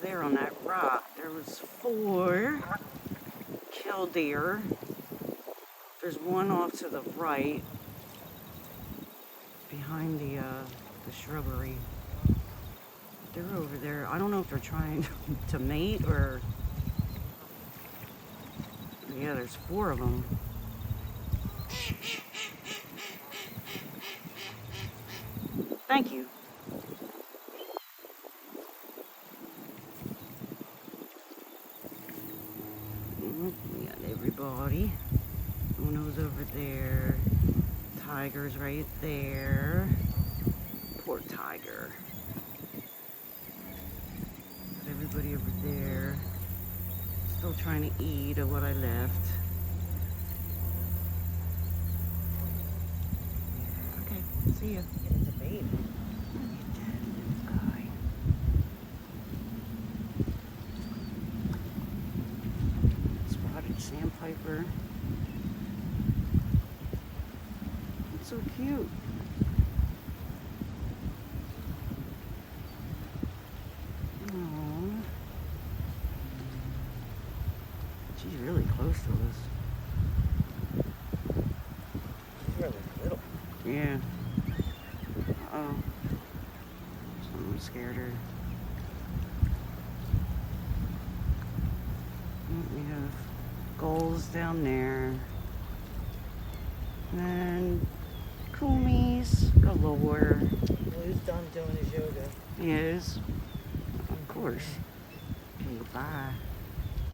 there on that rock, there was 4 killdeer. There's one off to the right, behind the shrubbery. They're over there. I don't know if they're trying to mate or... Yeah, there's 4 of them. Thank you. We got everybody. Uno's over there. Tiger's right there. Poor tiger. Everybody over there. Still trying to eat of what I left. Okay, see ya. It's a baby. Spotted sandpiper. It's so cute. Aww. She's really close to us. She's really little. Yeah. Uh-oh. Something scared her. We have gulls down there. And kumis galore. Blue's done doing his yoga. He is. Of course. Okay, bye.